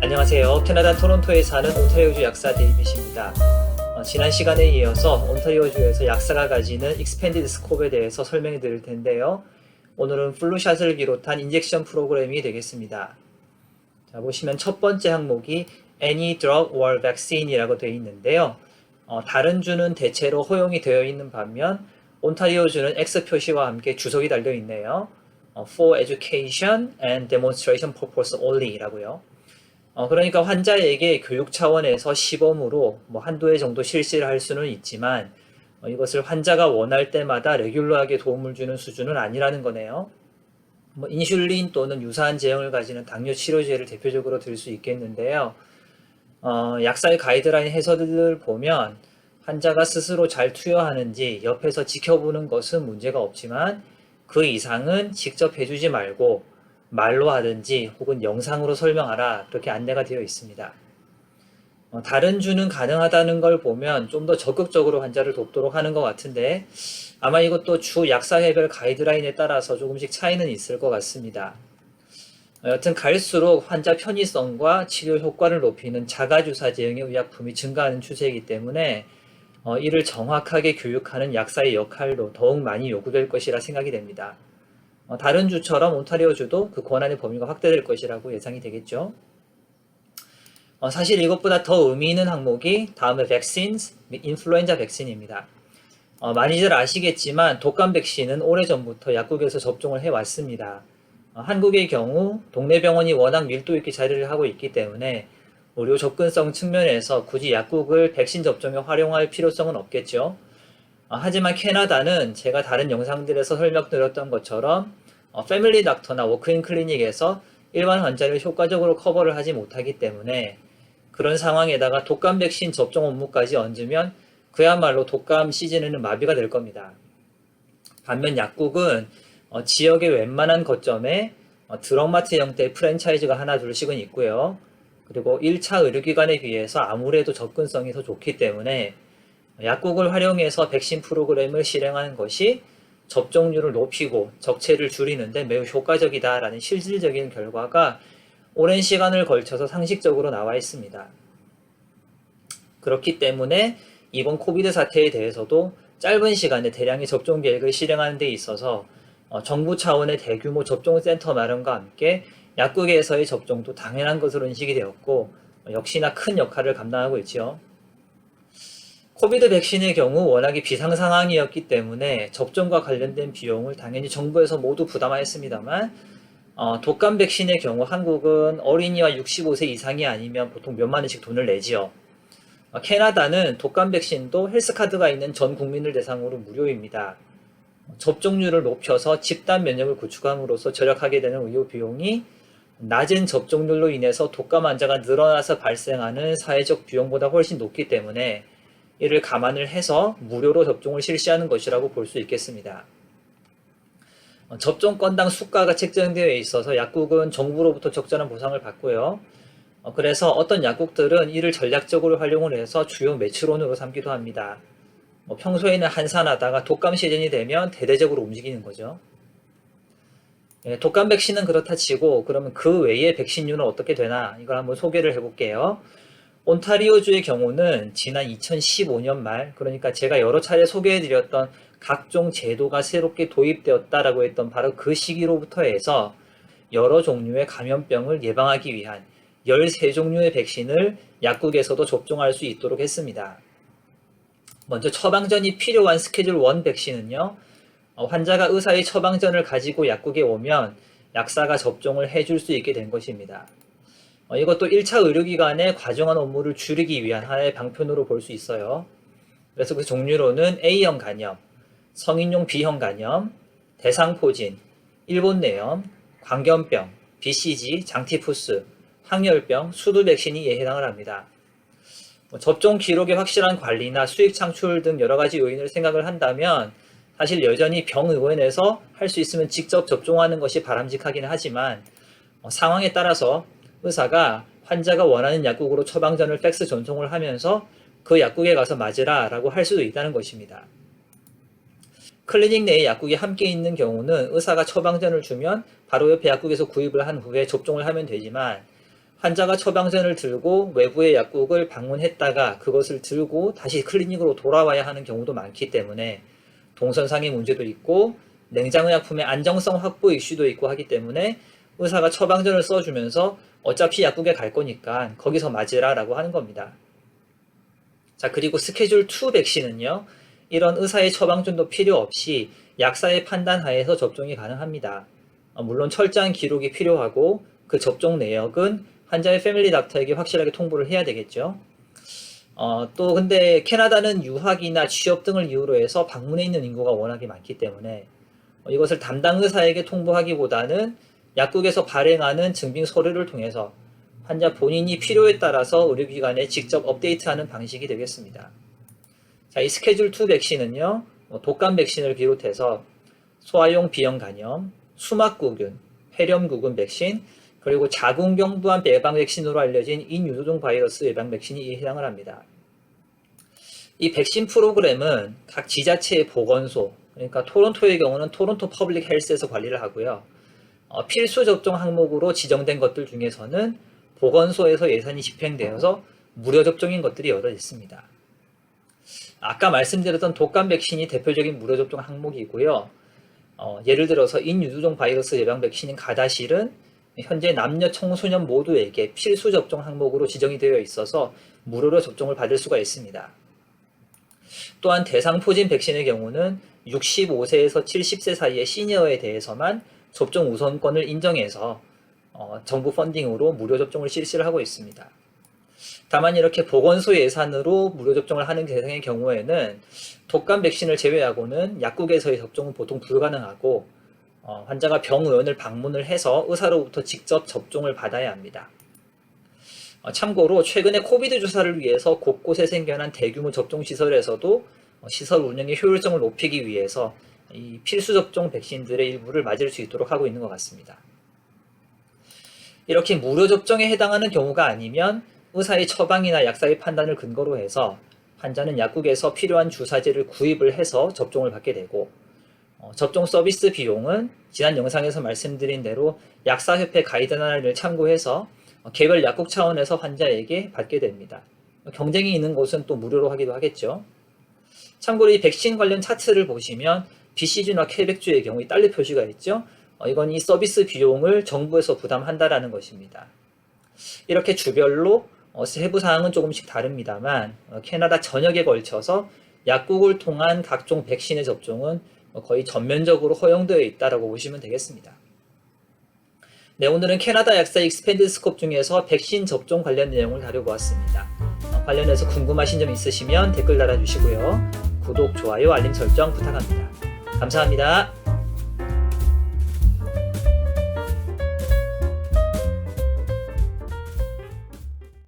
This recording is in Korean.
안녕하세요. 캐나다 토론토에 사는 온타리오주 약사 데이빗입니다. 지난 시간에 이어서 온타리오주에서 약사가 가지는 익스펜디드 스콥에 대해서 설명해 드릴 텐데요. 오늘은 플루샷을 비롯한 인젝션 프로그램이 되겠습니다. 자, 보시면 첫 번째 항목이 Any Drug or Vaccine이라고 되어 있는데요. 다른 주는 대체로 허용이 되어 있는 반면 온타리오주는 X 표시와 함께 주석이 달려 있네요. For education and demonstration purpose only 라고요. 그러니까 환자에게 교육 차원에서 시범으로 한두 해 정도 실시를 할 수는 있지만 이것을 환자가 원할 때마다 레귤러하게 도움을 주는 수준은 아니라는 거네요. 인슐린 또는 유사한 제형을 가지는 당뇨 치료제를 대표적으로 들 수 있겠는데요. 약사의 가이드라인 해설을 보면 환자가 스스로 잘 투여하는지 옆에서 지켜보는 것은 문제가 없지만 그 이상은 직접 해주지 말고 말로 하든지 혹은 영상으로 설명하라 그렇게 안내가 되어 있습니다. 다른 주는 가능하다는 걸 보면 좀 더 적극적으로 환자를 돕도록 하는 것 같은데 아마 이것도 주 약사회별 가이드라인에 따라서 조금씩 차이는 있을 것 같습니다. 여튼 갈수록 환자 편의성과 치료 효과를 높이는 자가주사 제형의 의약품이 증가하는 추세이기 때문에 이를 정확하게 교육하는 약사의 역할도 더욱 많이 요구될 것이라 생각이 됩니다. 다른 주처럼 온타리오주도 그 권한의 범위가 확대될 것이라고 예상이 되겠죠. 사실 이것보다 더 의미 있는 항목이 다음에 vaccines, 인플루엔자 백신입니다. 많이들 아시겠지만 독감 백신은 오래전부터 약국에서 접종을 해왔습니다. 한국의 경우 동네 병원이 워낙 밀도 있게 자리를 하고 있기 때문에 의료 접근성 측면에서 굳이 약국을 백신 접종에 활용할 필요성은 없겠죠. 하지만 캐나다는 제가 다른 영상들에서 설명드렸던 것처럼 패밀리 닥터나 워크인 클리닉에서 일반 환자를 효과적으로 커버를 하지 못하기 때문에 그런 상황에다가 독감 백신 접종 업무까지 얹으면 그야말로 독감 시즌에는 마비가 될 겁니다. 반면 약국은 지역의 웬만한 거점에 드럭마트 형태의 프랜차이즈가 하나 둘씩은 있고요. 그리고 1차 의료기관에 비해서 아무래도 접근성이 더 좋기 때문에 약국을 활용해서 백신 프로그램을 실행하는 것이 접종률을 높이고 적체를 줄이는데 매우 효과적이다라는 실질적인 결과가 오랜 시간을 걸쳐서 상식적으로 나와 있습니다. 그렇기 때문에 이번 코비드 사태에 대해서도 짧은 시간에 대량의 접종 계획을 실행하는 데 있어서 정부 차원의 대규모 접종센터 마련과 함께 약국에서의 접종도 당연한 것으로 인식이 되었고 역시나 큰 역할을 감당하고 있죠. 코비드 백신의 경우 워낙에 비상 상황이었기 때문에 접종과 관련된 비용을 당연히 정부에서 모두 부담하였습니다만 독감 백신의 경우 한국은 어린이와 65세 이상이 아니면 보통 몇만 원씩 돈을 내지요. 캐나다는 독감 백신도 헬스카드가 있는 전 국민을 대상으로 무료입니다. 접종률을 높여서 집단 면역을 구축함으로써 절약하게 되는 의료 비용이 낮은 접종률로 인해서 독감 환자가 늘어나서 발생하는 사회적 비용보다 훨씬 높기 때문에 이를 감안을 해서 무료로 접종을 실시하는 것이라고 볼 수 있겠습니다. 접종 건당 수가가 책정되어 있어서 약국은 정부로부터 적절한 보상을 받고요. 그래서 어떤 약국들은 이를 전략적으로 활용을 해서 주요 매출원으로 삼기도 합니다. 평소에는 한산하다가 독감 시즌이 되면 대대적으로 움직이는 거죠. 독감 백신은 그렇다 치고 그러면 그 외의 백신류는 어떻게 되나 이걸 한번 소개를 해볼게요. 온타리오주의 경우는 지난 2015년 말, 그러니까 제가 여러 차례 소개해드렸던 각종 제도가 새롭게 도입되었다라고 했던 바로 그 시기로부터 해서 여러 종류의 감염병을 예방하기 위한 13종류의 백신을 약국에서도 접종할 수 있도록 했습니다. 먼저 처방전이 필요한 스케줄 1 백신은요, 환자가 의사의 처방전을 가지고 약국에 오면 약사가 접종을 해줄 수 있게 된 것입니다. 이것도 1차 의료기관의 과중한 업무를 줄이기 위한 하나의 방편으로 볼 수 있어요. 그래서 그 종류로는 A형 간염, 성인용 B형 간염, 대상포진, 일본내염, 광견병, BCG, 장티푸스, 항열병, 수두 백신이 해당을 합니다. 접종 기록의 확실한 관리나 수익 창출 등 여러 가지 요인을 생각을 한다면 사실 여전히 병의원에서 할 수 있으면 직접 접종하는 것이 바람직하기는 하지만 상황에 따라서 의사가 환자가 원하는 약국으로 처방전을 팩스 전송을 하면서 그 약국에 가서 맞으라 라고 할 수도 있다는 것입니다. 클리닉 내에 약국이 함께 있는 경우는 의사가 처방전을 주면 바로 옆에 약국에서 구입을 한 후에 접종을 하면 되지만 환자가 처방전을 들고 외부의 약국을 방문했다가 그것을 들고 다시 클리닉으로 돌아와야 하는 경우도 많기 때문에 동선상의 문제도 있고 냉장의약품의 안정성 확보 이슈도 있고 하기 때문에 의사가 처방전을 써주면서 어차피 약국에 갈 거니까 거기서 맞으라 라고 하는 겁니다. 자, 그리고 스케줄 2 백신은요, 이런 의사의 처방전도 필요 없이 약사의 판단 하에서 접종이 가능합니다. 물론 철저한 기록이 필요하고 그 접종 내역은 환자의 패밀리 닥터에게 확실하게 통보를 해야 되겠죠. 또 근데 캐나다는 유학이나 취업 등을 이유로 해서 방문해 있는 인구가 워낙에 많기 때문에 이것을 담당 의사에게 통보하기보다는 약국에서 발행하는 증빙 서류를 통해서 환자 본인이 필요에 따라서 의료기관에 직접 업데이트하는 방식이 되겠습니다. 자, 이 스케줄 2 백신은요, 독감 백신을 비롯해서 소아용 비형 간염, 수막구균, 폐렴구균 백신, 그리고 자궁경부암 예방 백신으로 알려진 인유두종 바이러스 예방 백신이 이에 해당을 합니다. 이 백신 프로그램은 각 지자체의 보건소, 그러니까 토론토의 경우는 토론토 퍼블릭 헬스에서 관리를 하고요. 필수 접종 항목으로 지정된 것들 중에서는 보건소에서 예산이 집행되어서 무료 접종인 것들이 여러 있습니다. 아까 말씀드렸던 독감 백신이 대표적인 무료 접종 항목이고요. 예를 들어서 인유두종 바이러스 예방 백신인 가다실은 현재 남녀 청소년 모두에게 필수 접종 항목으로 지정이 되어 있어서 무료로 접종을 받을 수가 있습니다. 또한 대상포진 백신의 경우는 65세에서 70세 사이의 시니어에 대해서만 접종 우선권을 인정해서 정부 펀딩으로 무료 접종을 실시를 하고 있습니다. 다만 이렇게 보건소 예산으로 무료 접종을 하는 대상의 경우에는 독감 백신을 제외하고는 약국에서의 접종은 보통 불가능하고 환자가 병의원을 방문을 해서 의사로부터 직접 접종을 받아야 합니다. 참고로 최근에 코비드 조사를 위해서 곳곳에 생겨난 대규모 접종시설에서도 시설 운영의 효율성을 높이기 위해서 이 필수 접종 백신들의 일부를 맞을 수 있도록 하고 있는 것 같습니다. 이렇게 무료 접종에 해당하는 경우가 아니면 의사의 처방이나 약사의 판단을 근거로 해서 환자는 약국에서 필요한 주사제를 구입을 해서 접종을 받게 되고 접종 서비스 비용은 지난 영상에서 말씀드린 대로 약사협회 가이드라인을 참고해서 개별 약국 차원에서 환자에게 받게 됩니다. 경쟁이 있는 곳은 또 무료로 하기도 하겠죠. 참고로 이 백신 관련 차트를 보시면 BC주나 퀘벡주의 경우 이 달러 표시가 있죠. 이건 이 서비스 비용을 정부에서 부담한다라는 것입니다. 이렇게 주별로 세부 사항은 조금씩 다릅니다만 캐나다 전역에 걸쳐서 약국을 통한 각종 백신의 접종은 거의 전면적으로 허용되어 있다고 보시면 되겠습니다. 네, 오늘은 캐나다 약사 익스펜디드 스콥 중에서 백신 접종 관련 내용을 다뤄보았습니다. 관련해서 궁금하신 점 있으시면 댓글 달아주시고요. 구독, 좋아요, 알림 설정 부탁합니다. 감사합니다.